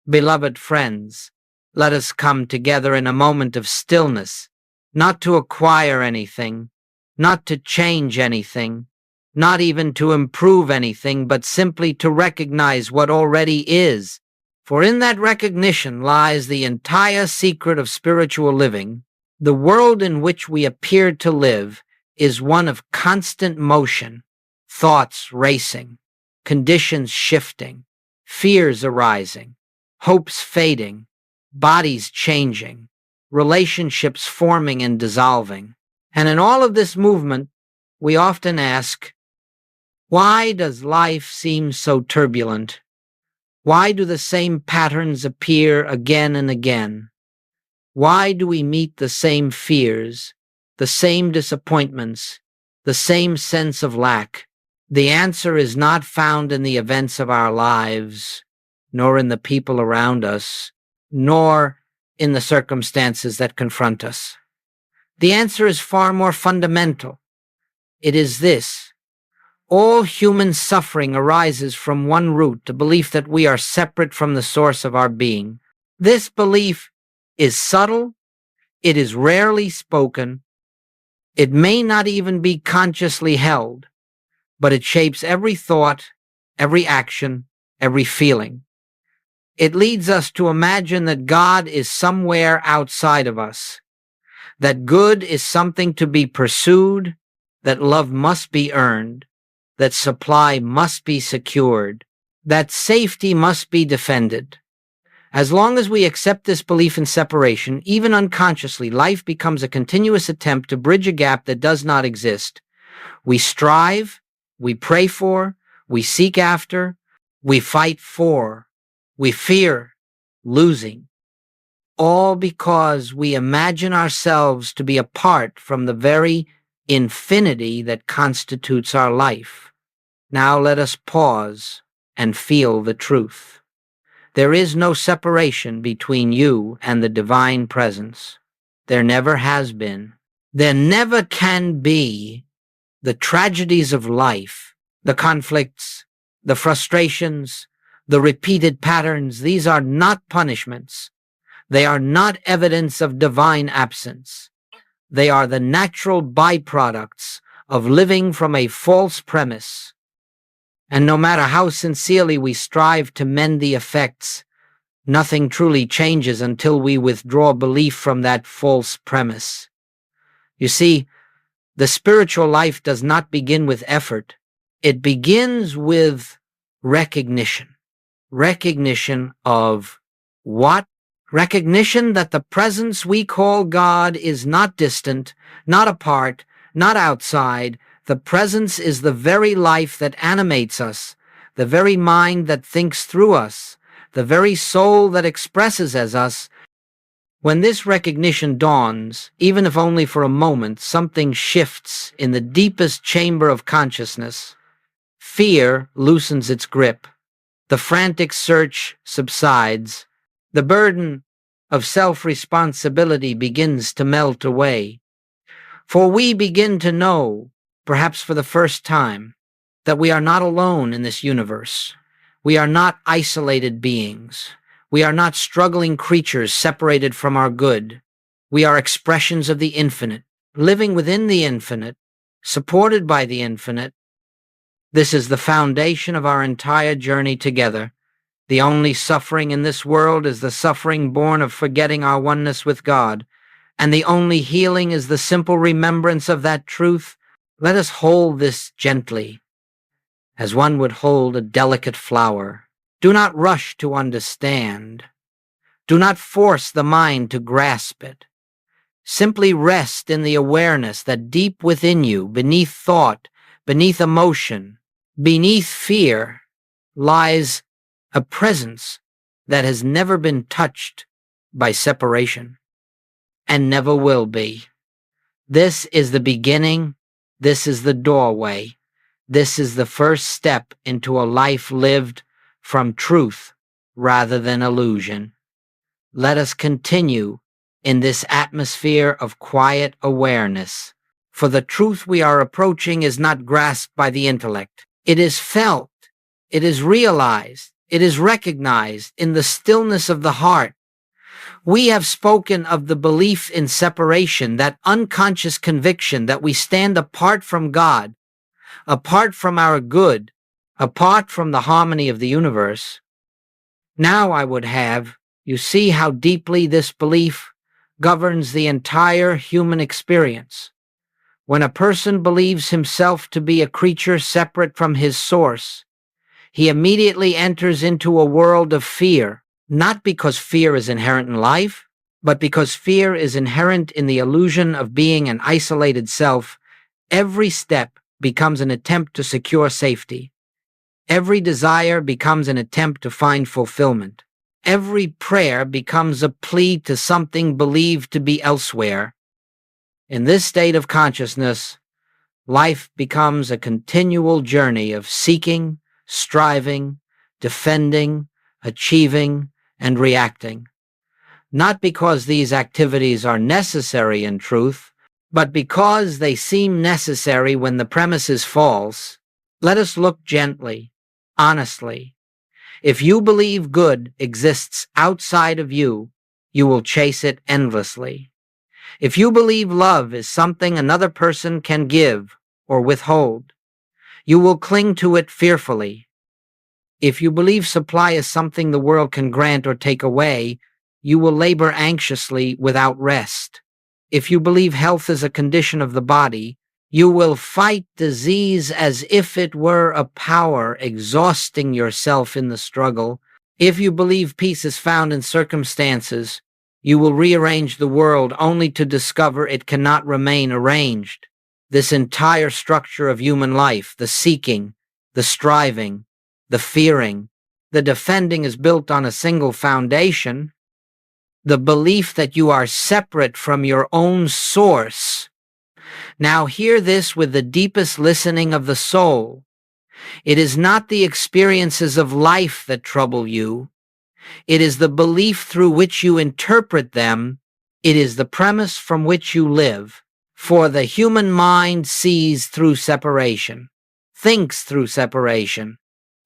Beloved friends, let us come together in a moment of stillness, not to acquire anything, not to change anything, not even to improve anything, but simply to recognize what already is. For in that recognition lies the entire secret of spiritual living. The world in which we appear to live is one of constant motion, thoughts racing, conditions shifting, fears arising, hopes fading, bodies changing, relationships forming and dissolving. And in all of this movement, we often ask, why does life seem so turbulent? Why do the same patterns appear again and again? Why do we meet the same fears, the same disappointments, the same sense of lack? The answer is not found in the events of our lives, nor in the people around us, nor in the circumstances that confront us. The answer is far more fundamental. It is this: all human suffering arises from one root, the belief that we are separate from the source of our being. This belief is subtle, it is rarely spoken, it may not even be consciously held, but it shapes every thought, every action, every feeling. It leads us to imagine that God is somewhere outside of us, that good is something to be pursued, that love must be earned, that supply must be secured, that safety must be defended. As long as we accept this belief in separation, even unconsciously, life becomes a continuous attempt to bridge a gap that does not exist. We strive, we pray for, we seek after, we fight for, we fear losing, all because we imagine ourselves to be apart from the very infinity that constitutes our life. Now let us pause and feel the truth. There is no separation between you and the divine presence. There never has been. There never can be. The tragedies of life, the conflicts, the frustrations, the repeated patterns, these are not punishments. They are not evidence of divine absence. They are the natural byproducts of living from a false premise. And no matter how sincerely we strive to mend the effects, nothing truly changes until we withdraw belief from that false premise. You see, the spiritual life does not begin with effort. It begins with recognition. Recognition of what? Recognition that the presence we call God is not distant, not apart, not outside. The presence is the very life that animates us, the very mind that thinks through us, the very soul that expresses as us. When this recognition dawns, even if only for a moment, something shifts in the deepest chamber of consciousness. Fear loosens its grip. The frantic search subsides. The burden of self-responsibility begins to melt away. For we begin to know, perhaps for the first time, that we are not alone in this universe. We are not isolated beings. We are not struggling creatures separated from our good. We are expressions of the infinite, living within the infinite, supported by the infinite. This is the foundation of our entire journey together. The only suffering in this world is the suffering born of forgetting our oneness with God, and the only healing is the simple remembrance of that truth. Let us hold this gently, as one would hold a delicate flower. Do not rush to understand. Do not force the mind to grasp it. Simply rest in the awareness that deep within you, beneath thought, beneath emotion, beneath fear, lies a presence that has never been touched by separation, and never will be. This is the beginning. This is the doorway. This is the first step into a life lived from truth rather than illusion. Let us continue in this atmosphere of quiet awareness, for the truth we are approaching is not grasped by the intellect. It is felt, it is realized, It is recognized in the stillness of the heart. We have spoken of the belief in separation, that unconscious conviction that we stand apart from God, apart from our good, apart from the harmony of the universe. Now I would have you see how deeply this belief governs the entire human experience. When a person believes himself to be a creature separate from his source, he immediately enters into a world of fear, not because fear is inherent in life, but because fear is inherent in the illusion of being an isolated self. Every step becomes an attempt to secure safety. Every desire becomes an attempt to find fulfillment. Every prayer becomes a plea to something believed to be elsewhere. In this state of consciousness, life becomes a continual journey of seeking, striving, defending, achieving, and reacting. Not because these activities are necessary in truth, but because they seem necessary when the premise is false. Let us look gently, honestly. If you believe good exists outside of you, you will chase it endlessly. If you believe love is something another person can give or withhold, you will cling to it fearfully. If you believe supply is something the world can grant or take away, you will labor anxiously without rest. If you believe health is a condition of the body, you will fight disease as if it were a power, exhausting yourself in the struggle. If you believe peace is found in circumstances, you will rearrange the world only to discover it cannot remain arranged. This entire structure of human life, the seeking, the striving, the fearing, the defending, is built on a single foundation: the belief that you are separate from your own source. Now hear this with the deepest listening of the soul. It is not the experiences of life that trouble you. It is the belief through which you interpret them. It is the premise from which you live. For the human mind sees through separation, thinks through separation,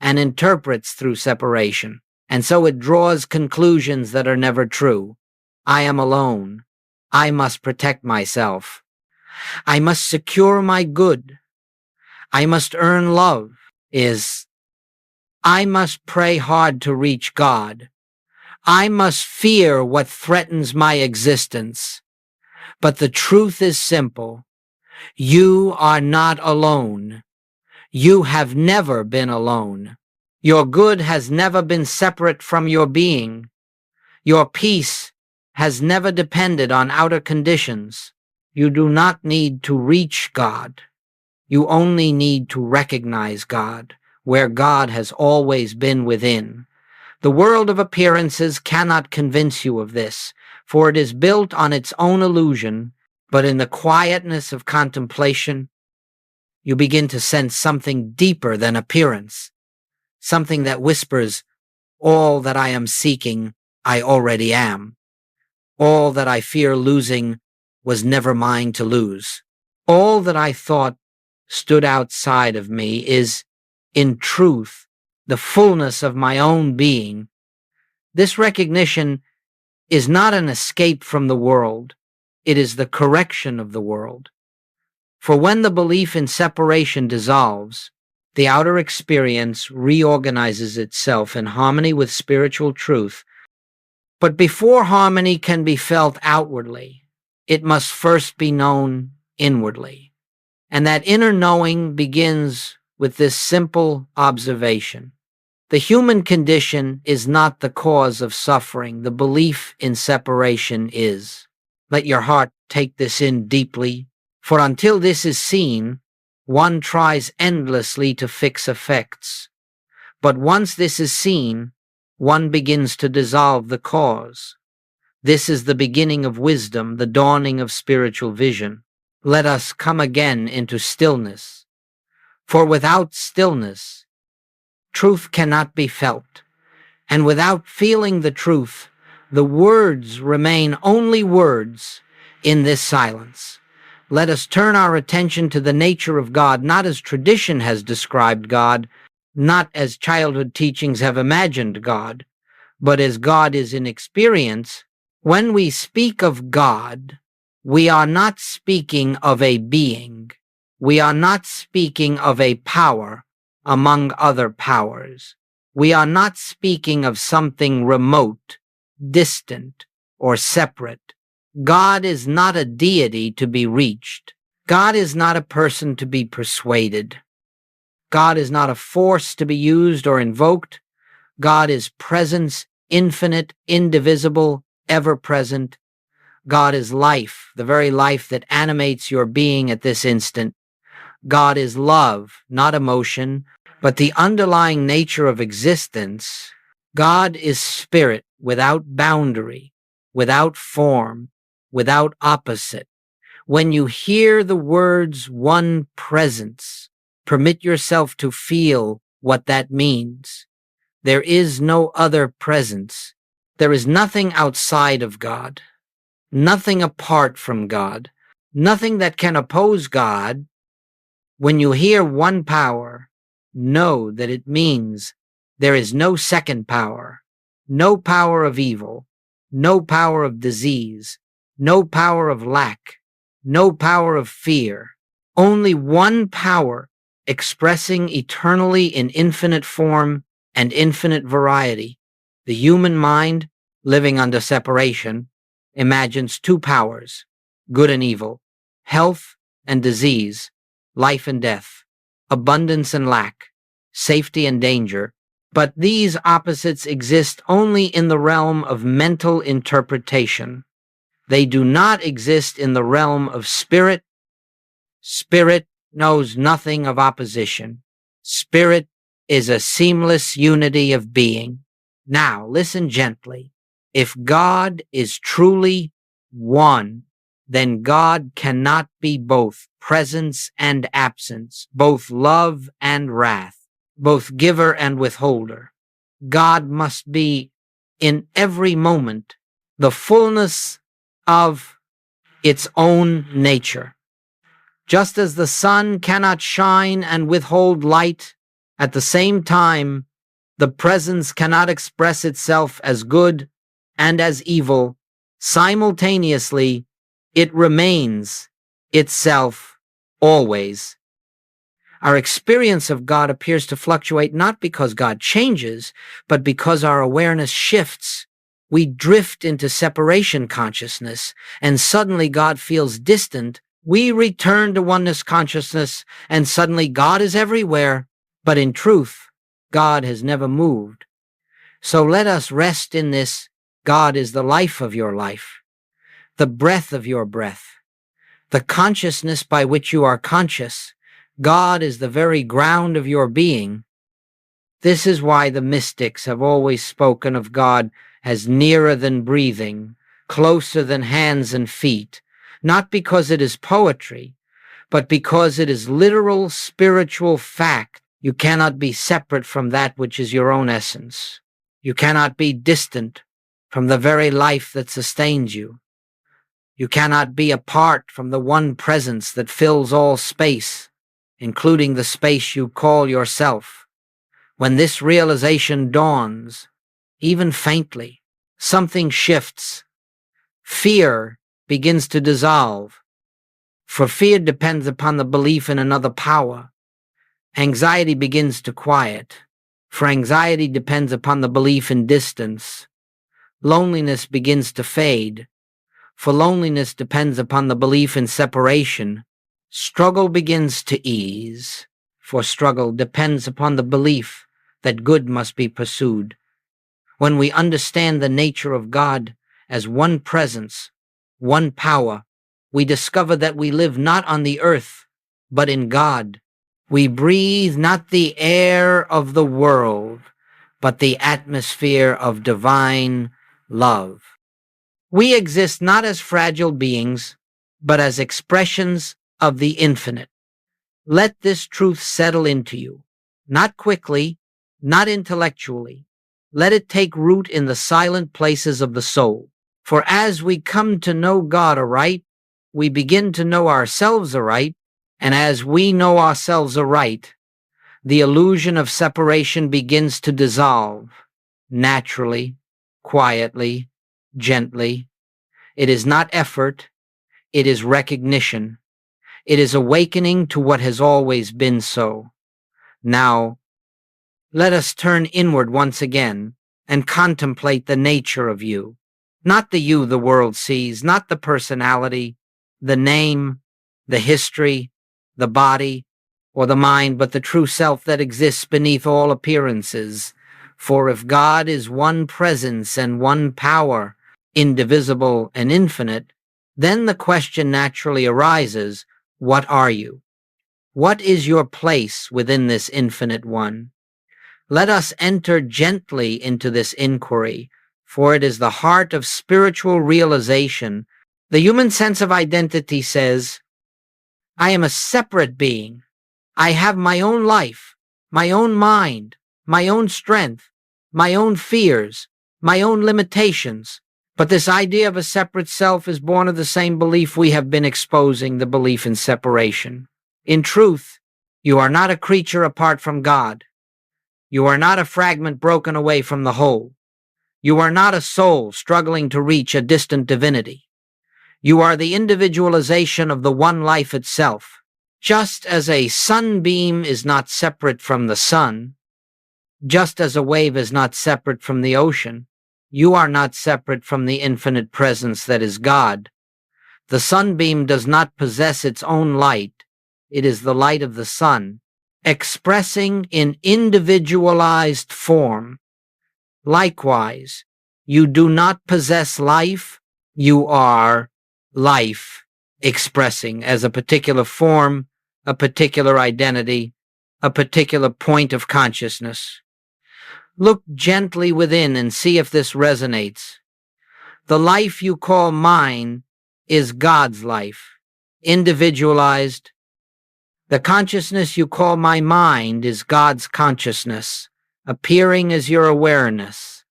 and interprets through separation. And so it draws conclusions that are never true. I am alone. I must protect myself. I must secure my good. I must earn love. I must pray hard to reach God. I must fear what threatens my existence. But the truth is simple. You are not alone. You have never been alone. Your good has never been separate from your being. Your peace has never depended on outer conditions. You do not need to reach God. You only need to recognize God, where God has always been within. The world of appearances cannot convince you of this, for it is built on its own illusion, but in the quietness of contemplation, you begin to sense something deeper than appearance, something that whispers, all that I am seeking, I already am. All that I fear losing was never mine to lose. All that I thought stood outside of me is, in truth, the fullness of my own being. This recognition is not an escape from the world. It is the correction of the world. For when the belief in separation dissolves, the outer experience reorganizes itself in harmony with spiritual truth. But before harmony can be felt outwardly, it must first be known inwardly. And that inner knowing begins with this simple observation. The human condition is not the cause of suffering. The belief in separation is. Let your heart take this in deeply, for until this is seen, one tries endlessly to fix effects. But once this is seen, one begins to dissolve the cause. This is the beginning of wisdom, the dawning of spiritual vision. Let us come again into stillness. For without stillness, truth cannot be felt. And without feeling the truth, the words remain only words in this silence. Let us turn our attention to the nature of God, not as tradition has described God, not as childhood teachings have imagined God, but as God is in experience. When we speak of God, we are not speaking of a being. We are not speaking of a power among other powers. We are not speaking of something remote, distant, or separate. God is not a deity to be reached. God is not a person to be persuaded. God is not a force to be used or invoked. God is presence, infinite, indivisible, ever present. God is life, the very life that animates your being at this instant. God is love, not emotion, but the underlying nature of existence. God is spirit without boundary, without form, without opposite. When you hear the words one presence, permit yourself to feel what that means. There is no other presence. There is nothing outside of God, nothing apart from God, nothing that can oppose God. When you hear one power, know that it means there is no second power, no power of evil, no power of disease, no power of lack, no power of fear, only one power expressing eternally in infinite form and infinite variety. The human mind, living under separation, imagines two powers, good and evil, health and disease, life and death, abundance and lack, safety and danger. But these opposites exist only in the realm of mental interpretation. They do not exist in the realm of spirit. Spirit knows nothing of opposition. Spirit is a seamless unity of being. Now, listen gently. If God is truly one, then God cannot be both presence and absence, both love and wrath, both giver and withholder. God must be in every moment the fullness of its own nature. Just as the sun cannot shine and withhold light at the same time, the presence cannot express itself as good and as evil simultaneously. It remains itself always. Our experience of God appears to fluctuate not because God changes, but because our awareness shifts. We drift into separation consciousness, and suddenly God feels distant. We return to oneness consciousness, and suddenly God is everywhere. But in truth, God has never moved. So let us rest in this. God is the life of your life, the breath of your breath, the consciousness by which you are conscious. God is the very ground of your being. This is why the mystics have always spoken of God as nearer than breathing, closer than hands and feet, not because it is poetry, but because it is literal spiritual fact. You cannot be separate from that which is your own essence. You cannot be distant from the very life that sustains you. You cannot be apart from the one presence that fills all space, including the space you call yourself. When this realization dawns, even faintly, something shifts. Fear begins to dissolve, for fear depends upon the belief in another power. Anxiety begins to quiet, for anxiety depends upon the belief in distance. Loneliness begins to fade, for loneliness depends upon the belief in separation. Struggle begins to ease, for struggle depends upon the belief that good must be pursued. When we understand the nature of God as one presence, one power, we discover that we live not on the earth, but in God. We breathe not the air of the world, but the atmosphere of divine love. We exist not as fragile beings, but as expressions of the infinite. Let this truth settle into you, not quickly, not intellectually. Let it take root in the silent places of the soul. For as we come to know God aright, we begin to know ourselves aright, and as we know ourselves aright, The illusion of separation begins to dissolve, naturally, quietly, gently. It is not effort, it is recognition. It is awakening to what has always been so. Now, let us turn inward once again and contemplate the nature of you. Not the you the world sees, not the personality, the name, the history, the body, or the mind, but the true self that exists beneath all appearances. For if God is one presence and one power, indivisible and infinite, then the question naturally arises, what are you? What is your place within this infinite one? Let us enter gently into this inquiry, for it is the heart of spiritual realization. The human sense of identity says, I am a separate being. I have my own life, my own mind, my own strength, my own fears, my own limitations. But this idea of a separate self is born of the same belief we have been exposing, the belief in separation. In truth, you are not a creature apart from God. You are not a fragment broken away from the whole. You are not a soul struggling to reach a distant divinity. You are the individualization of the one life itself. Just as a sunbeam is not separate from the sun, just as a wave is not separate from the ocean, you are not separate from the infinite presence that is God. The sunbeam does not possess its own light. It is the light of the sun, expressing in individualized form. Likewise, you do not possess life, you are life, expressing as a particular form, a particular identity, a particular point of consciousness. Look gently within and see if this resonates. The life you call mine is God's life, individualized. The consciousness you call my mind is God's consciousness, appearing as your awareness.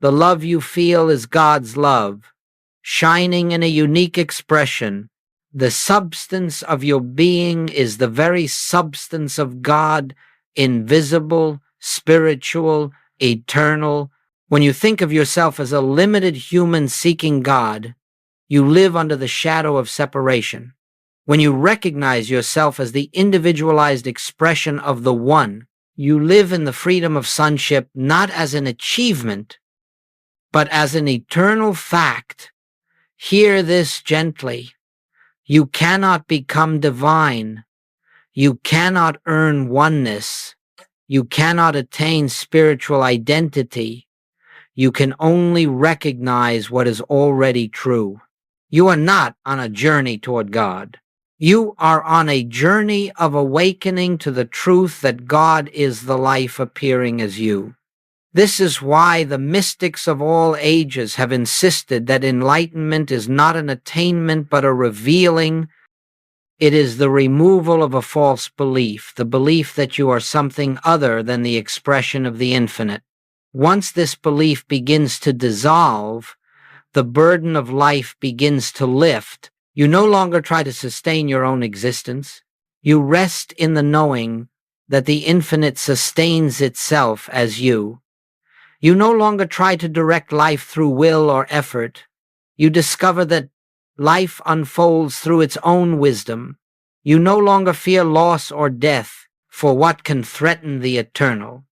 The love you feel is God's love, shining in a unique expression. The substance of your being is the very substance of God, invisible, spiritual, eternal. When you think of yourself as a limited human seeking God, you live under the shadow of separation. When you recognize yourself as the individualized expression of the One, you live in the freedom of sonship not as an achievement, but as an eternal fact. Hear this gently. You cannot become divine. You cannot earn oneness. You cannot attain spiritual identity. You can only recognize what is already true. You are not on a journey toward God. You are on a journey of awakening to the truth that God is the life appearing as you. This is why the mystics of all ages have insisted that enlightenment is not an attainment but a revealing. It is the removal of a false belief, the belief that you are something other than the expression of the infinite. Once this belief begins to dissolve, the burden of life begins to lift. You no longer try to sustain your own existence. You rest in the knowing that the infinite sustains itself as you. You no longer try to direct life through will or effort. You discover that life unfolds through its own wisdom. You no longer fear loss or death, for what can threaten the eternal?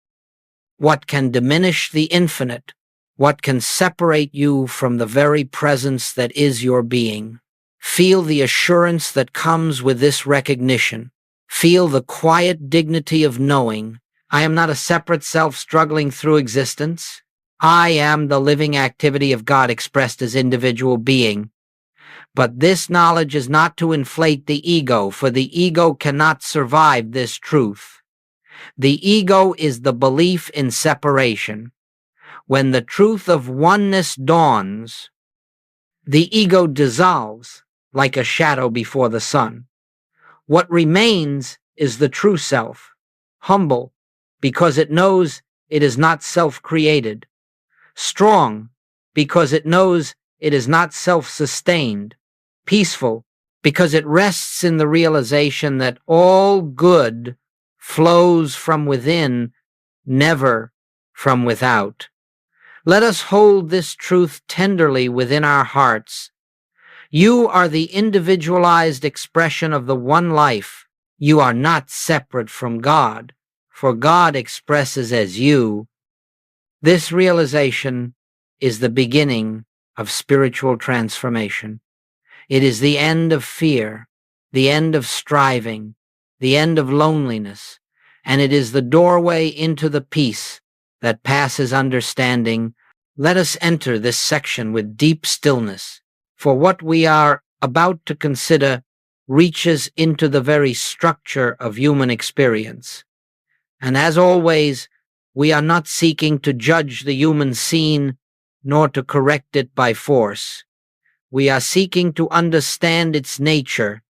What can diminish the infinite? What can separate you from the very presence that is your being? Feel the assurance that comes with this recognition. Feel the quiet dignity of knowing, I am not a separate self struggling through existence. I am the living activity of God expressed as individual being. But this knowledge is not to inflate the ego, for the ego cannot survive this truth. The ego is the belief in separation. When the truth of oneness dawns, the ego dissolves like a shadow before the sun. What remains is the true self, humble, because it knows it is not self-created, strong, because it knows it is not self-sustained, peaceful, because it rests in the realization that all good flows from within, never from without. Let us hold this truth tenderly within our hearts. You are the individualized expression of the one life. You are not separate from God, for God expresses as you. This realization is the beginning of spiritual transformation. It is the end of fear, the end of striving, the end of loneliness, and it is the doorway into the peace that passes understanding. Let us enter this section with deep stillness, for what we are about to consider reaches into the very structure of human experience. And as always, we are not seeking to judge the human scene nor to correct it by force. We are seeking to understand its nature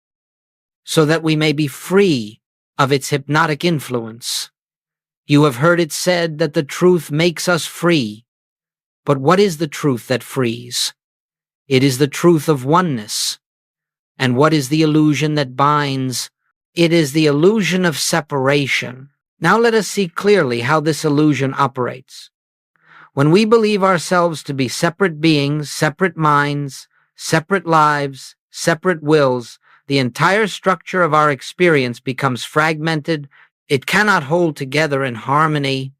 so that we may be free of its hypnotic influence. You have heard it said that the truth makes us free. But what is the truth that frees? It is the truth of oneness. And what is the illusion that binds? It is the illusion of separation. Now let us see clearly how this illusion operates. When we believe ourselves to be separate beings, separate minds, separate lives, separate wills, the entire structure of our experience becomes fragmented. It cannot hold together in harmony,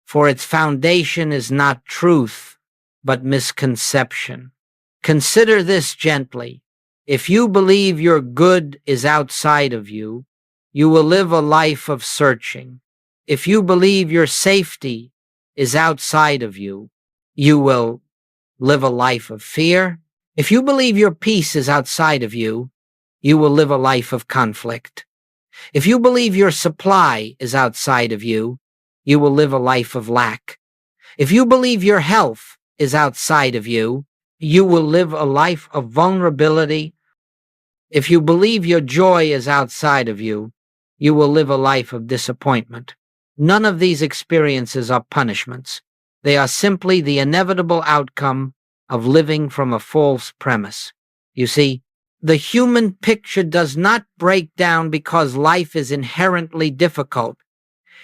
for its foundation is not truth, but misconception. Consider this gently. If you believe your good is outside of you, you will live a life of searching. If you believe your safety is outside of you, you will live a life of fear. If you believe your peace is outside of you, you will live a life of conflict. If you believe your supply is outside of you, you will live a life of lack. If you believe your health is outside of you, you will live a life of vulnerability. If you believe your joy is outside of you, you will live a life of disappointment. None of these experiences are punishments. They are simply the inevitable outcome of living from a false premise. You see, the human picture does not break down because life is inherently difficult.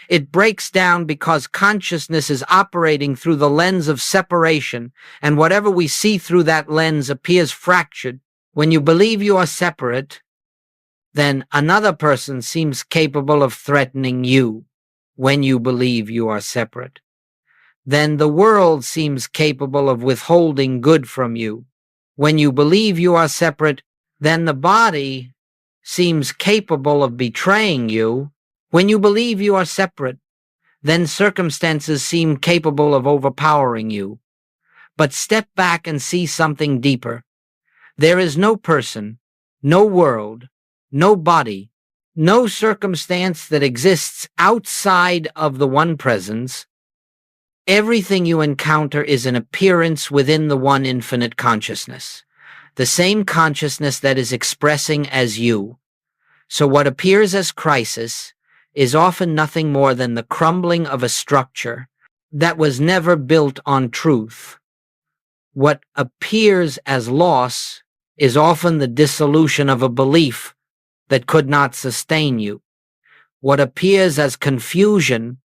It breaks down because consciousness is operating through the lens of separation, and whatever we see through that lens appears fractured. When you believe you are separate, then another person seems capable of threatening you. When you believe you are separate, then the world seems capable of withholding good from you. When you believe you are separate, then the body seems capable of betraying you. When you believe you are separate, then circumstances seem capable of overpowering you. But step back and see something deeper. There is no person, no world, no body, no circumstance that exists outside of the one presence. Everything you encounter is an appearance within the one infinite consciousness, the same consciousness that is expressing as you. So what appears as crisis is often nothing more than the crumbling of a structure that was never built on truth. What appears as loss is often the dissolution of a belief that could not sustain you. What appears as confusion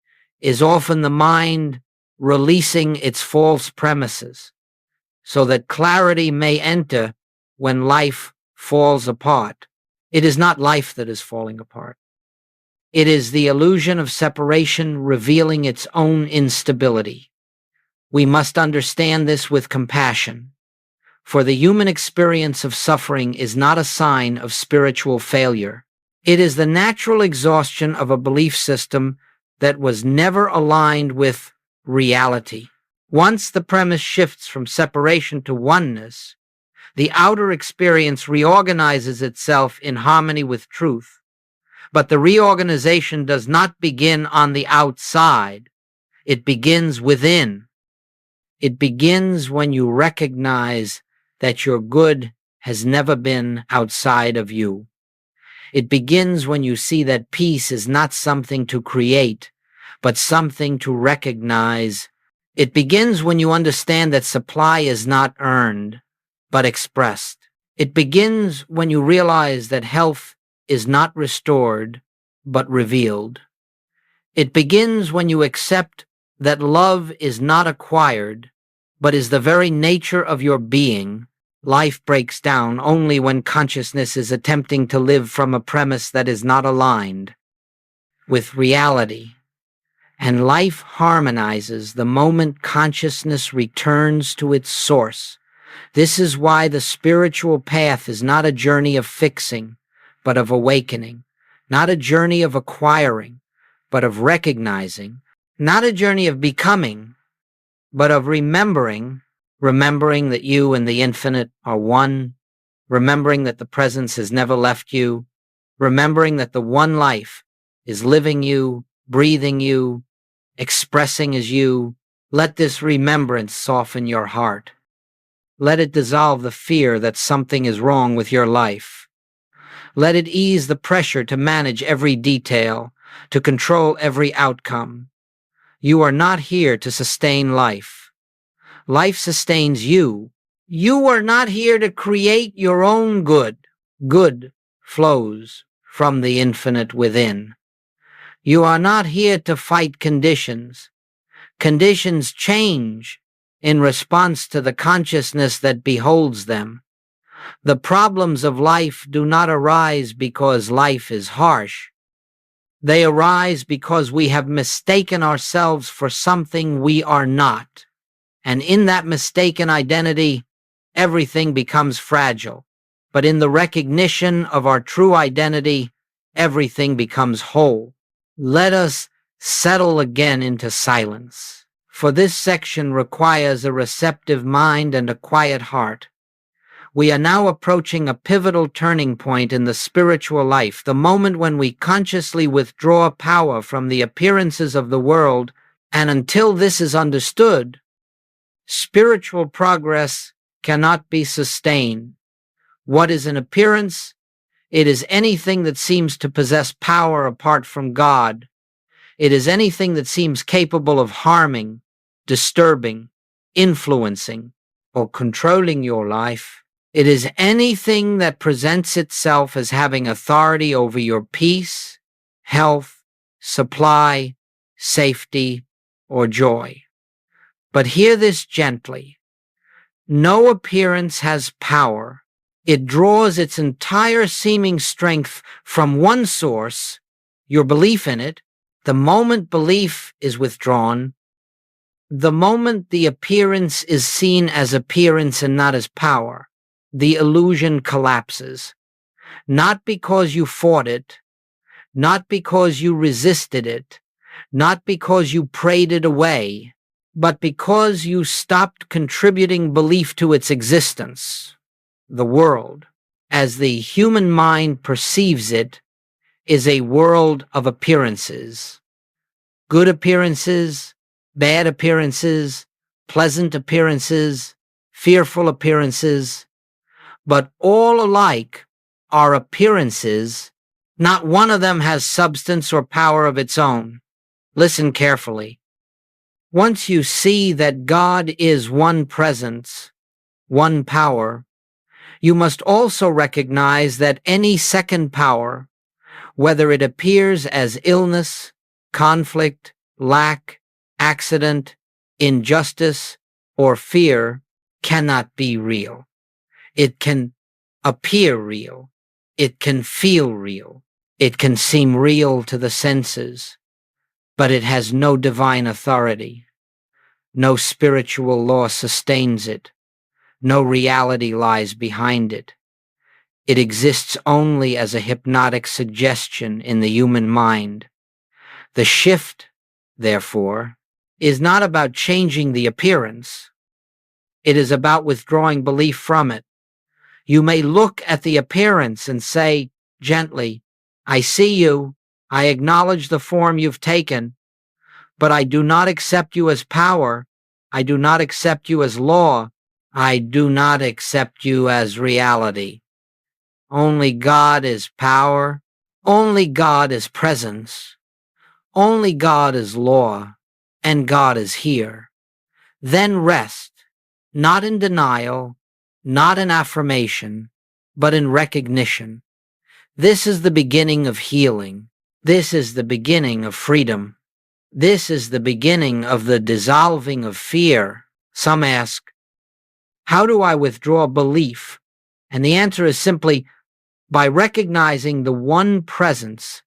is often the mind releasing its false premises, so that clarity may enter when life falls apart. It is not life that is falling apart. It is the illusion of separation revealing its own instability. We must understand this with compassion, for the human experience of suffering is not a sign of spiritual failure. It is the natural exhaustion of a belief system that was never aligned with reality. Once the premise shifts from separation to oneness, the outer experience reorganizes itself in harmony with truth. But the reorganization does not begin on the outside. It begins within. It begins when you recognize that your good has never been outside of you. It begins when you see that peace is not something to create, but something to recognize. It begins when you understand that supply is not earned, but expressed. It begins when you realize that health is not restored, but revealed. It begins when you accept that love is not acquired, but is the very nature of your being. Life breaks down only when consciousness is attempting to live from a premise that is not aligned with reality. And life harmonizes the moment consciousness returns to its source. This is why the spiritual path is not a journey of fixing, but of awakening, not a journey of acquiring, but of recognizing, not a journey of becoming, but of remembering that you and the infinite are one, remembering that the presence has never left you, remembering that the one life is living you, breathing you, expressing as you. Let this remembrance soften your heart. Let it dissolve the fear that something is wrong with your life. Let it ease the pressure to manage every detail, to control every outcome. You are not here to sustain life. Life sustains you. You are not here to create your own good. Good flows from the infinite within. You are not here to fight conditions. Conditions change in response to the consciousness that beholds them. The problems of life do not arise because life is harsh. They arise because we have mistaken ourselves for something we are not. And in that mistaken identity, everything becomes fragile. But in the recognition of our true identity, everything becomes whole. Let us settle again into silence, for this section requires a receptive mind and a quiet heart. We are now approaching a pivotal turning point in the spiritual life, the moment when we consciously withdraw power from the appearances of the world, and until this is understood, spiritual progress cannot be sustained. What is an appearance? It is anything that seems to possess power apart from God. It is anything that seems capable of harming, disturbing, influencing, or controlling your life. It is anything that presents itself as having authority over your peace, health, supply, safety, or joy. But hear this gently. No appearance has power. It draws its entire seeming strength from one source, your belief in it. The moment belief is withdrawn, the moment the appearance is seen as appearance and not as power, the illusion collapses. Not because you fought it, not because you resisted it, not because you prayed it away, but because you stopped contributing belief to its existence. The world, as the human mind perceives it, is a world of appearances. Good appearances, bad appearances, pleasant appearances, fearful appearances, but all alike are appearances. Not one of them has substance or power of its own. Listen carefully. Once you see that God is one presence, one power, you must also recognize that any second power, whether it appears as illness, conflict, lack, accident, injustice, or fear, cannot be real. It can appear real. It can feel real. It can seem real to the senses, but it has no divine authority. No spiritual law sustains it. No reality lies behind it. It exists only as a hypnotic suggestion in the human mind. The shift, therefore, is not about changing the appearance. It is about withdrawing belief from it. You may look at the appearance and say gently, I see you, I acknowledge the form you've taken, but I do not accept you as power. I do not accept you as law. I do not accept you as reality. Only God is power. Only God is presence. Only God is law. And God is here. Then rest, not in denial, not in affirmation, but in recognition. This is the beginning of healing. This is the beginning of freedom. This is the beginning of the dissolving of fear. Some ask, how do I withdraw belief? And the answer is simply by recognizing the one presence.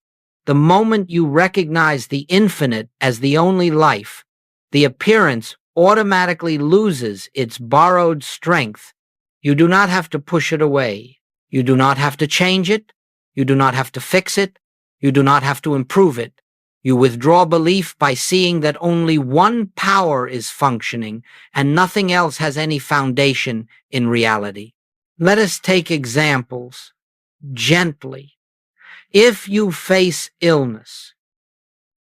The moment you recognize the infinite as the only life, the appearance automatically loses its borrowed strength. You do not have to push it away. You do not have to change it. You do not have to fix it. You do not have to improve it. You withdraw belief by seeing that only one power is functioning and nothing else has any foundation in reality. Let us take examples gently. If you face illness,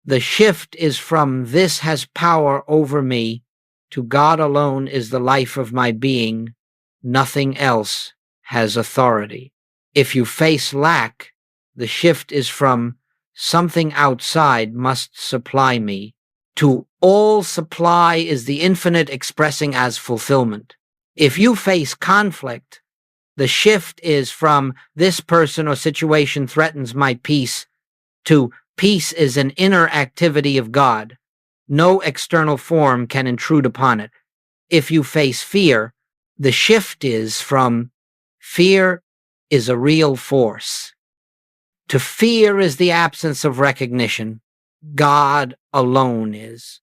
the shift is from "this has power over me" to "God alone is the life of my being, nothing else has authority." If you face lack, the shift is from "something outside must supply me" to "all supply is the infinite expressing as fulfillment." If you face conflict, the shift is from "this person or situation threatens my peace" to "peace is an inner activity of God. No external form can intrude upon it." If you face fear, the shift is from "fear is a real force" to "fear is the absence of recognition. God alone is."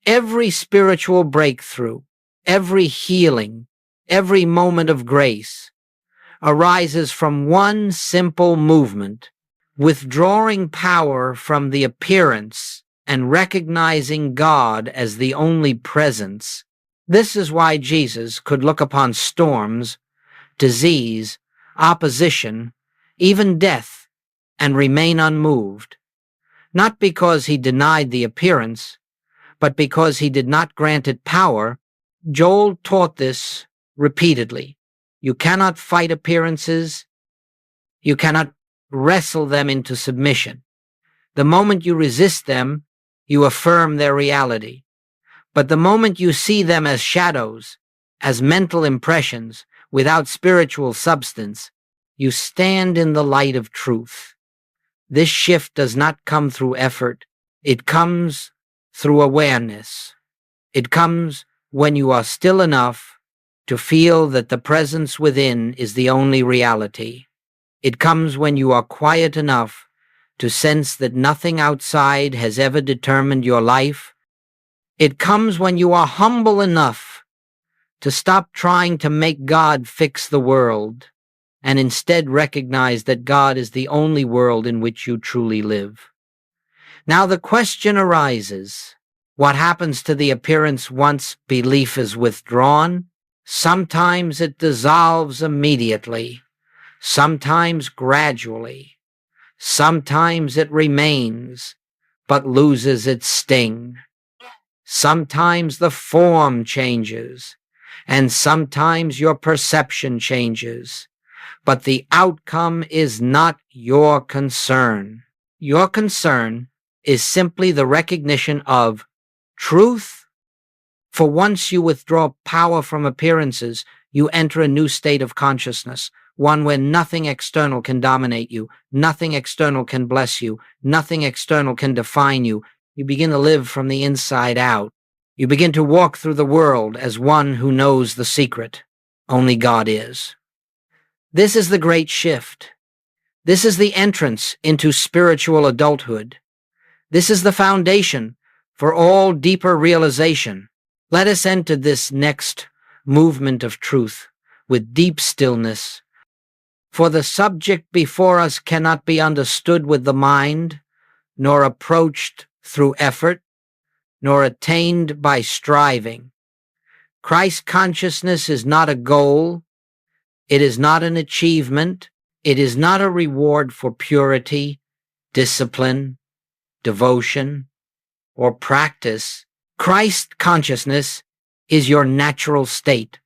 Every spiritual breakthrough, every healing, every moment of grace arises from one simple movement, withdrawing power from the appearance and recognizing God as the only presence. This is why Jesus could look upon storms, disease, opposition, even death, and remain unmoved, not because he denied the appearance, but because he did not grant it power. Joel taught this repeatedly. You cannot fight appearances. You cannot wrestle them into submission. The moment you resist them, you affirm their reality. But the moment you see them as shadows, as mental impressions, without spiritual substance, you stand in the light of truth. This shift does not come through effort. It comes through awareness. It comes when you are still enough to feel that the presence within is the only reality. It comes when you are quiet enough to sense that nothing outside has ever determined your life. It comes when you are humble enough to stop trying to make God fix the world and instead recognize that God is the only world in which you truly live. Now the question arises, what happens to the appearance once belief is withdrawn? Sometimes it dissolves immediately, sometimes gradually, sometimes it remains but loses its sting. Sometimes the form changes, and sometimes your perception changes, but the outcome is not your concern. Your concern is simply the recognition of truth. For once you withdraw power from appearances, you enter a new state of consciousness, one where nothing external can dominate you, nothing external can bless you, nothing external can define you. You begin to live from the inside out. You begin to walk through the world as one who knows the secret. Only God is. This is the great shift. This is the entrance into spiritual adulthood. This is the foundation for all deeper realization. Let us enter this next movement of truth with deep stillness. For the subject before us cannot be understood with the mind, nor approached through effort, nor attained by striving. Christ consciousness is not a goal. It is not an achievement. It is not a reward for purity, discipline, devotion, or practice. Christ consciousness is your natural state,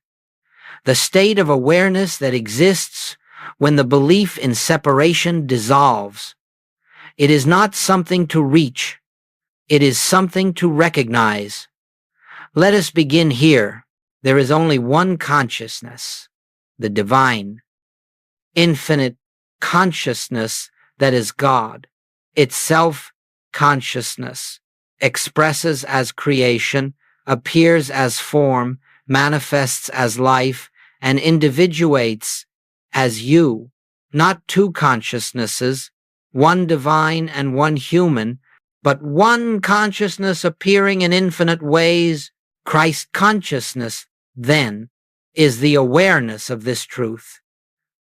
the state of awareness that exists when the belief in separation dissolves. It is not something to reach. It is something to recognize. Let us begin here. There is only one consciousness, the divine, infinite consciousness that is God. itself consciousness, expresses as creation, appears as form, manifests as life, and individuates as you, not two consciousnesses, one divine and one human, but one consciousness appearing in infinite ways. Christ consciousness, then, is the awareness of this truth.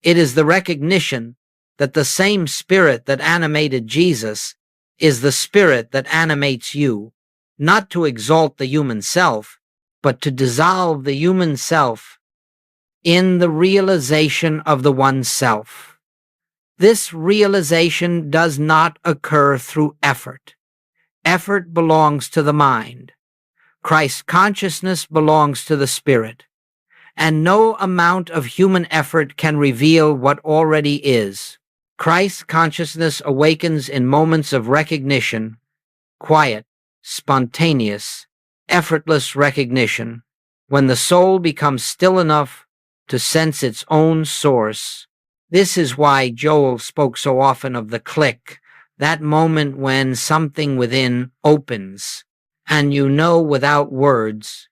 It is the recognition that the same spirit that animated Jesus is the spirit that animates you, not to exalt the human self, but to dissolve the human self in the realization of the one self. This realization does not occur through effort. Effort belongs to the mind. Christ consciousness belongs to the spirit. And no amount of human effort can reveal what already is. Christ consciousness awakens in moments of recognition, quiet, spontaneous, effortless recognition, when the soul becomes still enough to sense its own source. This is why Joel spoke so often of the click, that moment when something within opens, and you know without words,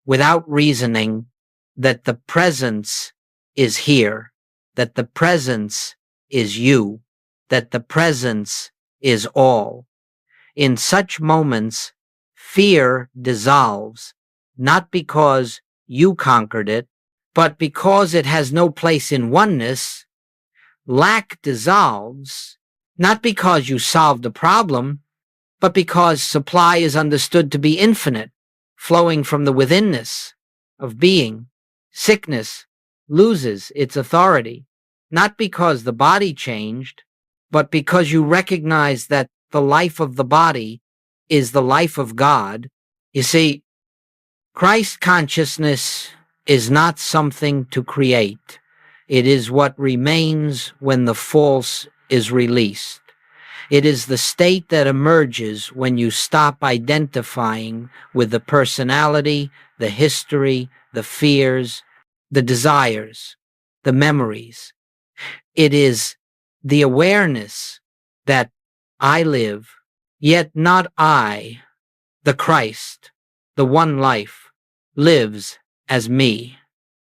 without reasoning, that the presence is here, that the presence is you, that the presence is all. In such moments, fear dissolves, not because you conquered it, but because it has no place in oneness. Lack dissolves, not because you solved a problem, but because supply is understood to be infinite, flowing from the withinness of being. Sickness loses its authority, not because the body changed, but because you recognize that the life of the body is the life of God. You see, Christ consciousness is not something to create. It is what remains when the false is released. It is the state that emerges when you stop identifying with the personality, the history, the fears, the desires, the memories. It is the awareness that I live, yet not I, the Christ, the one life, lives as me.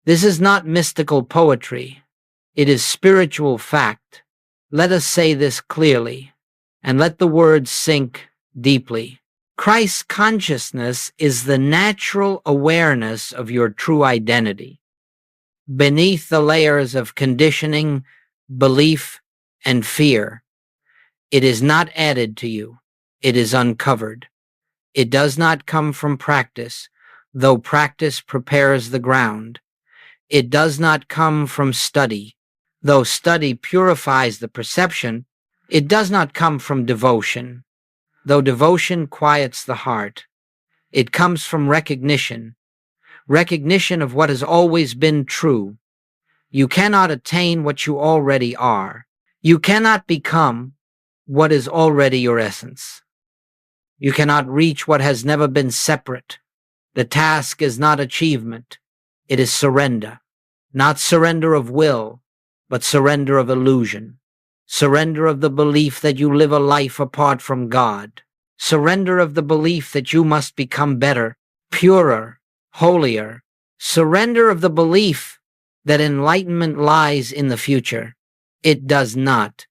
This is not mystical poetry. It is spiritual fact. Let us say this clearly, and let the words sink deeply. Christ's consciousness is the natural awareness of your true identity. Beneath the layers of conditioning, belief, and fear, it is not added to you. It is uncovered. It does not come from practice, though practice prepares the ground. It does not come from study, though study purifies the perception. It does not come from devotion, though devotion quiets the heart. It comes from recognition of what has always been true. You cannot attain what you already are. You cannot become what is already your essence. You cannot reach what has never been separate. The task is not achievement. It is surrender. Not surrender of will, but surrender of illusion. Surrender of the belief that you live a life apart from God. Surrender of the belief that you must become better, purer, holier. Surrender of the belief that enlightenment lies in the future. It does not.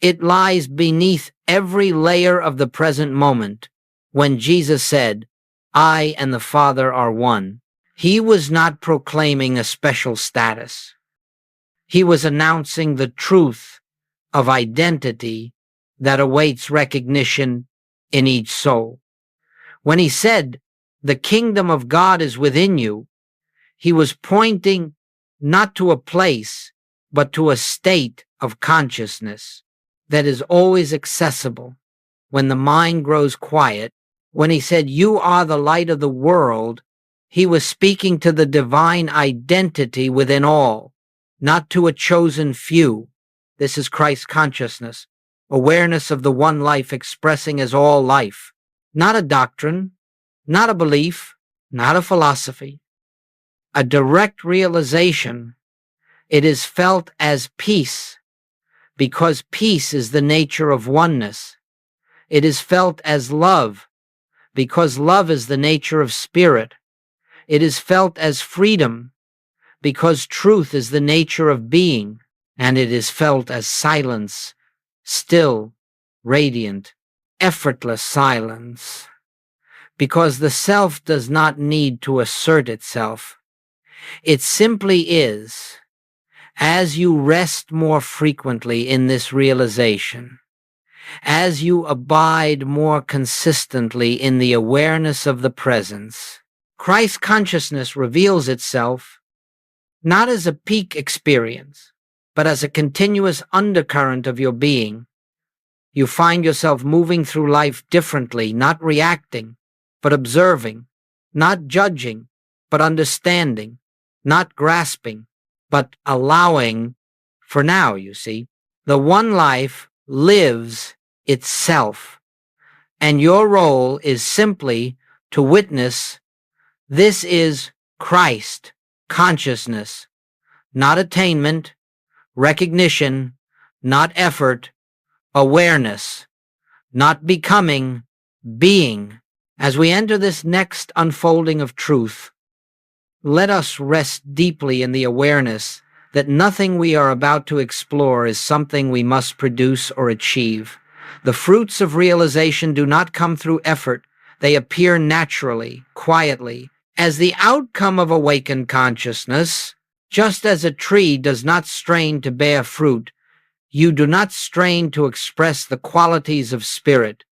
It lies beneath every layer of the present moment. When Jesus said, I and the Father are one, he was not proclaiming a special status. He was announcing the truth of identity that awaits recognition in each soul. When he said, the kingdom of God is within you, he was pointing not to a place, but to a state of consciousness that is always accessible when the mind grows quiet. When he said, you are the light of the world, he was speaking to the divine identity within all, not to a chosen few. This is Christ consciousness, awareness of the one life expressing as all life, not a doctrine, not a belief, not a philosophy, a direct realization. It is felt as peace, because peace is the nature of oneness. It is felt as love, because love is the nature of spirit. It is felt as freedom, because truth is the nature of being, and it is felt as silence, still, radiant, effortless silence, because the self does not need to assert itself. It simply is. As you rest more frequently in this realization, as you abide more consistently in the awareness of the presence, Christ consciousness reveals itself not as a peak experience, but as a continuous undercurrent of your being. You find yourself moving through life differently, not reacting, but observing, not judging, but understanding, not grasping, but allowing. For now, you see, the one life lives itself, and your role is simply to witness. This is Christ consciousness, not attainment, recognition, not effort, awareness, not becoming, being. As we enter this next unfolding of truth, let us rest deeply in the awareness that nothing we are about to explore is something we must produce or achieve. The fruits of realization do not come through effort. They appear naturally, quietly, as the outcome of awakened consciousness. Just as a tree does not strain to bear fruit, you do not strain to express the qualities of spirit.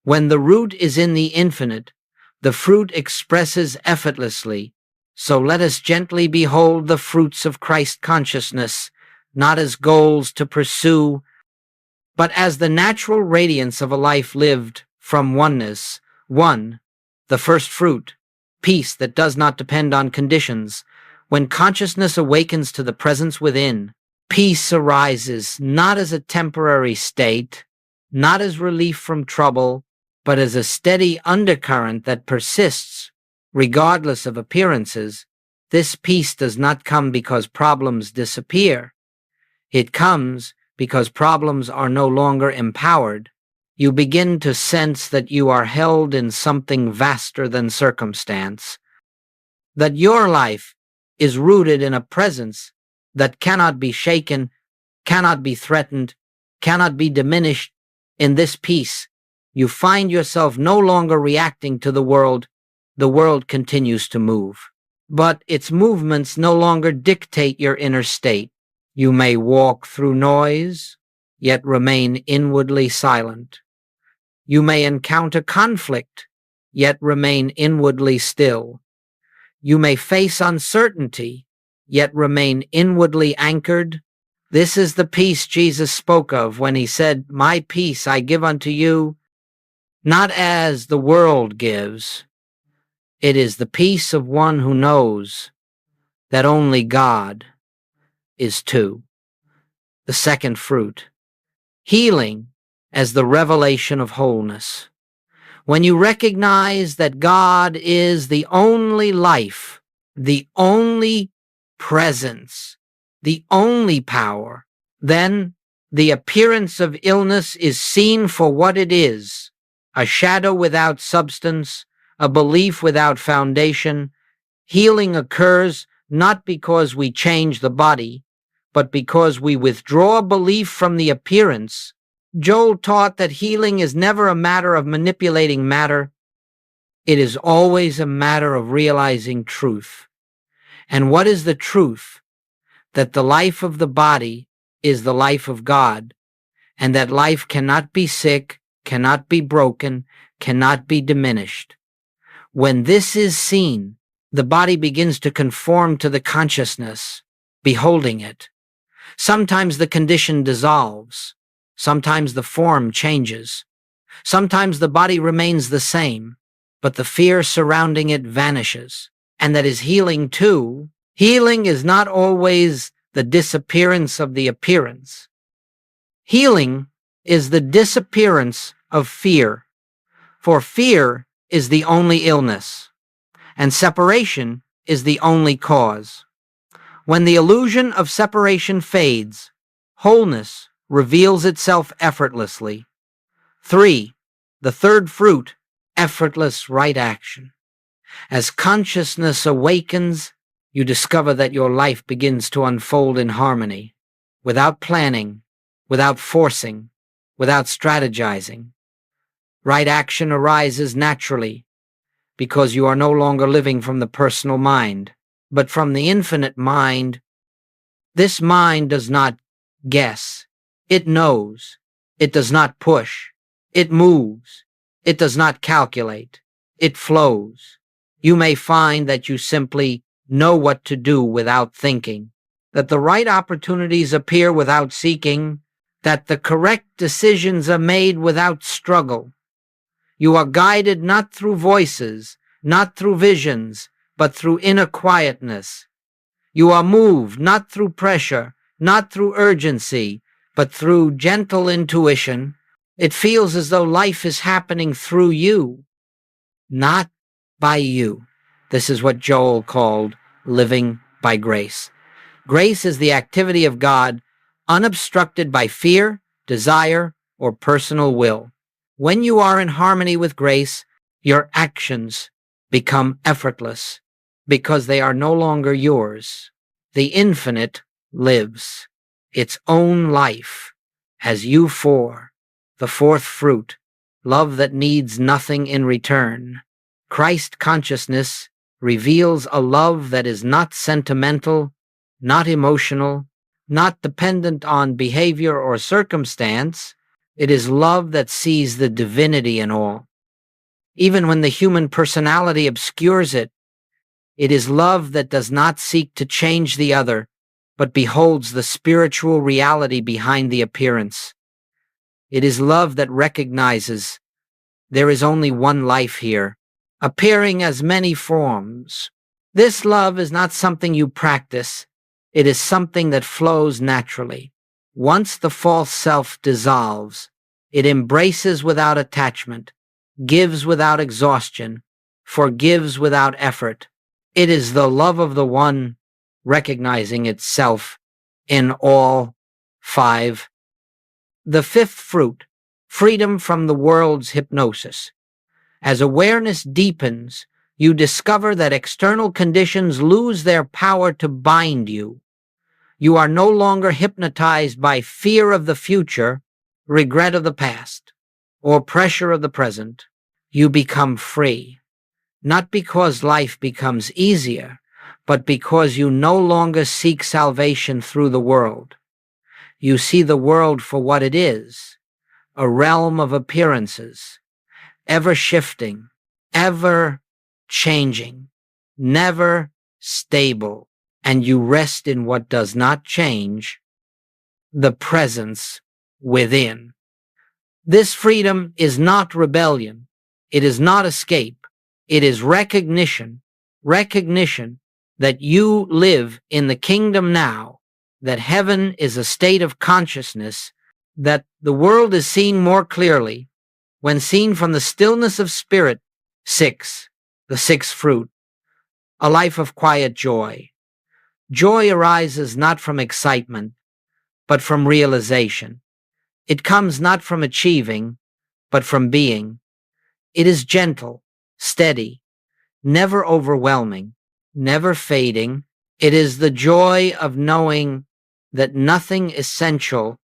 When the root is in the infinite, the fruit expresses effortlessly. So let us gently behold the fruits of Christ consciousness, not as goals to pursue, but as the natural radiance of a life lived from oneness. One, the first fruit, peace that does not depend on conditions. When consciousness awakens to the presence within, peace arises not as a temporary state, not as relief from trouble, but as a steady undercurrent that persists, regardless of appearances. This peace does not come because problems disappear. It comes because problems are no longer empowered. You begin to sense that you are held in something vaster than circumstance, that your life is rooted in a presence that cannot be shaken, cannot be threatened, cannot be diminished. In this peace, you find yourself no longer reacting to the world. The world continues to move, but its movements no longer dictate your inner state. You may walk through noise, yet remain inwardly silent. You may encounter conflict, yet remain inwardly still. You may face uncertainty, yet remain inwardly anchored. This is the peace Jesus spoke of when he said, "My peace I give unto you, not as the world gives." It is the peace of one who knows that only God is two. The second fruit, healing as the revelation of wholeness. When you recognize that God is the only life, the only presence, the only power, then the appearance of illness is seen for what it is, a shadow without substance, a belief without foundation. Healing occurs not because we change the body, but because we withdraw belief from the appearance. Joel taught that healing is never a matter of manipulating matter. It is always a matter of realizing truth. And what is the truth? That the life of the body is the life of God, and that life cannot be sick, cannot be broken, cannot be diminished. When this is seen, the body begins to conform to the consciousness, beholding it. Sometimes the condition dissolves. Sometimes the form changes. Sometimes the body remains the same, but the fear surrounding it vanishes. And that is healing too. Healing is not always the disappearance of the appearance. Healing is the disappearance of fear, for fear is the only illness, and separation is the only cause. When the illusion of separation fades, wholeness reveals itself effortlessly. 3. The third fruit, effortless right action. As consciousness awakens, you discover that your life begins to unfold in harmony, without planning, without forcing, without strategizing. Right action arises naturally because you are no longer living from the personal mind, but from the infinite mind. This mind does not guess. It knows. It does not push. It moves. It does not calculate. It flows. You may find that you simply know what to do without thinking, that the right opportunities appear without seeking, that the correct decisions are made without struggle. You are guided not through voices, not through visions, but through inner quietness. You are moved not through pressure, not through urgency, but through gentle intuition. It feels as though life is happening through you, not by you. This is what Joel called living by grace. Grace is the activity of God, unobstructed by fear, desire, or personal will. When you are in harmony with grace, your actions become effortless because they are no longer yours. The infinite lives its own life as you four, the fourth fruit, love that needs nothing in return. Christ consciousness reveals a love that is not sentimental, not emotional, not dependent on behavior or circumstance. It is love that sees the divinity in all. Even when the human personality obscures it, it is love that does not seek to change the other, but beholds the spiritual reality behind the appearance. It is love that recognizes there is only one life here, appearing as many forms. This love is not something you practice. It is something that flows naturally. Once the false self dissolves, it embraces without attachment, gives without exhaustion, forgives without effort. It is the love of the one recognizing itself in all five. The fifth fruit, freedom from the world's hypnosis. As awareness deepens, you discover that external conditions lose their power to bind you. You are no longer hypnotized by fear of the future, regret of the past, or pressure of the present. You become free, not because life becomes easier, but because you no longer seek salvation through the world. You see the world for what it is, a realm of appearances, ever shifting, ever changing, never stable, and you rest in what does not change, the presence within. This freedom is not rebellion. It is not escape. It is recognition that you live in the kingdom now, that heaven is a state of consciousness, that the world is seen more clearly when seen from the stillness of spirit. 6. The sixth fruit, a life of quiet joy. Joy arises not from excitement, but from realization. It comes not from achieving, but from being. It is gentle, steady, never overwhelming, never fading. It is the joy of knowing that nothing essential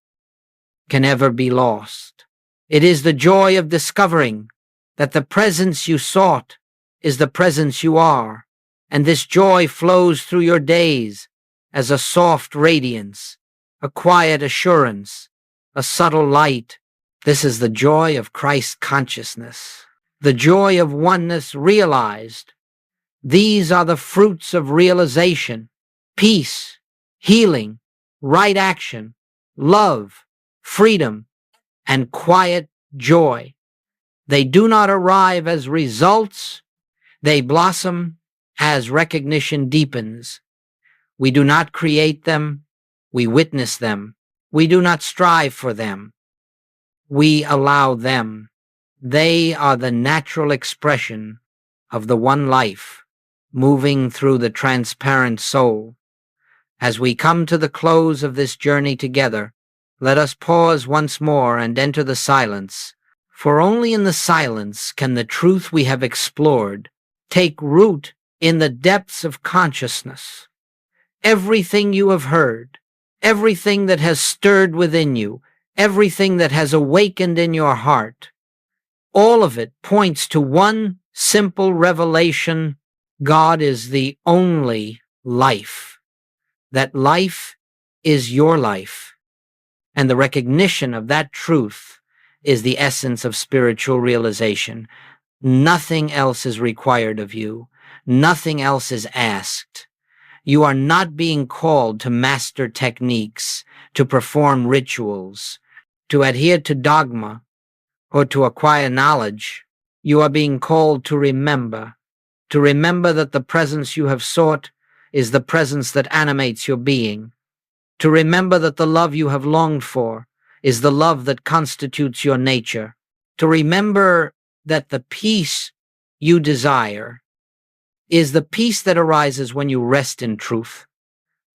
can ever be lost. It is the joy of discovering that the presence you sought is the presence you are, and this joy flows through your days as a soft radiance, a quiet assurance, a subtle light. This is the joy of Christ consciousness, the joy of oneness realized. These are the fruits of realization: peace, healing, right action, love, freedom, and quiet joy. They do not arrive as results. They blossom as recognition deepens. We do not create them. We witness them. We do not strive for them. We allow them. They are the natural expression of the one life moving through the transparent soul. As we come to the close of this journey together, Let us pause once more and enter the silence, for only in the silence can the truth we have explored take root in the depths of consciousness. Everything you have heard, everything that has stirred within you, everything that has awakened in your heart, all of it points to one simple revelation: God is the only life. That life is your life. And the recognition of that truth is the essence of spiritual realization. Nothing else is required of you. Nothing else is asked. You are not being called to master techniques, to perform rituals, to adhere to dogma, or to acquire knowledge. You are being called to remember that the presence you have sought is the presence that animates your being, to remember that the love you have longed for is the love that constitutes your nature, to remember that the peace you desire is the peace that arises when you rest in truth.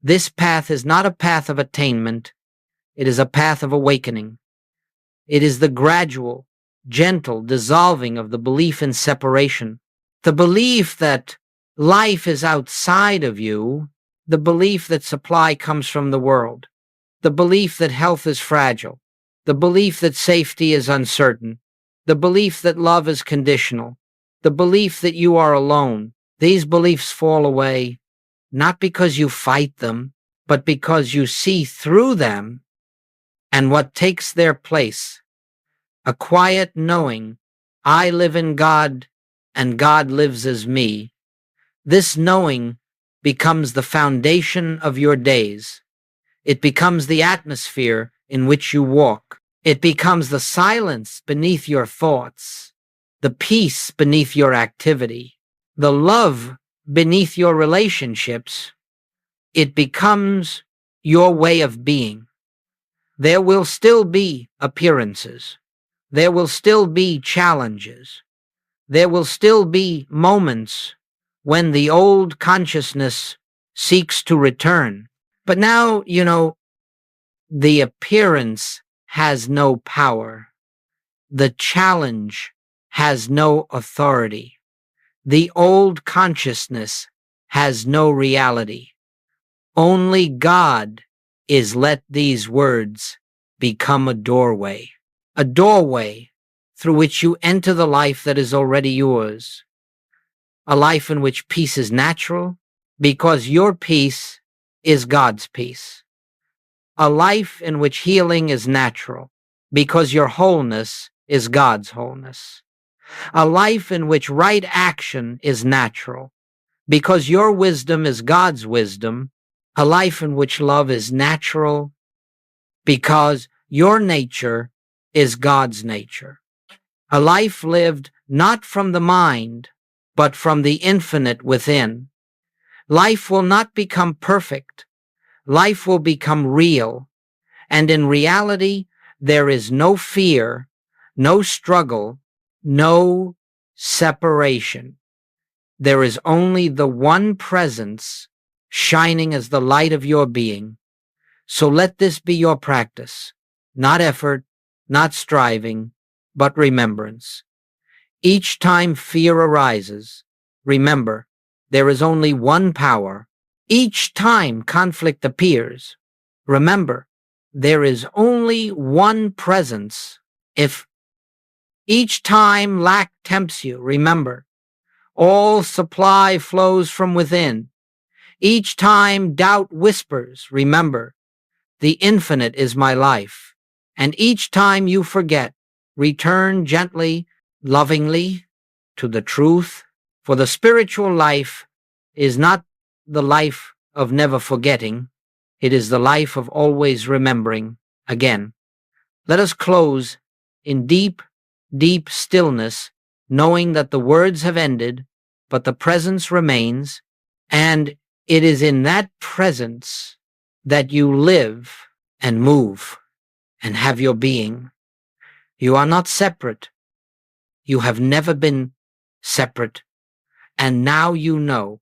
This path is not a path of attainment, it is a path of awakening. It is the gradual, gentle dissolving of the belief in separation, the belief that life is outside of you, the belief that supply comes from the world, the belief that health is fragile, the belief that safety is uncertain, the belief that love is conditional, the belief that you are alone. These beliefs fall away, not because you fight them, but because you see through them, and what takes their place: a quiet knowing, I live in God and God lives as me. This knowing becomes the foundation of your days. It becomes the atmosphere in which you walk. It becomes the silence beneath your thoughts, the peace beneath your activity, the love beneath your relationships. It becomes your way of being. There will still be appearances. There will still be challenges. There will still be moments when the old consciousness seeks to return. But now, the appearance has no power. The challenge has no authority. The old consciousness has no reality. Only God is let these words become a doorway through which you enter the life that is already yours, a life in which peace is natural because your peace is God's peace, a life in which healing is natural because your wholeness is God's wholeness, a life in which right action is natural because your wisdom is God's wisdom, a life in which love is natural because your nature is God's nature, a life lived not from the mind, but from the infinite within. Life will not become perfect. Life will become real. And in reality, there is no fear, no struggle, no separation. There is only the one presence shining as the light of your being. So let this be your practice, not effort, not striving, but remembrance. Each time fear arises, remember, there is only one power. Each time conflict appears, remember, there is only one presence. If each time lack tempts you, remember, all supply flows from within. Each time doubt whispers, remember, the infinite is my life. And each time you forget, return gently, lovingly to the truth, for the spiritual life is not the life of never forgetting. It is the life of always remembering. Again, let us close in deep, deep stillness, knowing that the words have ended, but the presence remains, and it is in that presence that you live and move and have your being. You are not separate. You have never been separate. And now you know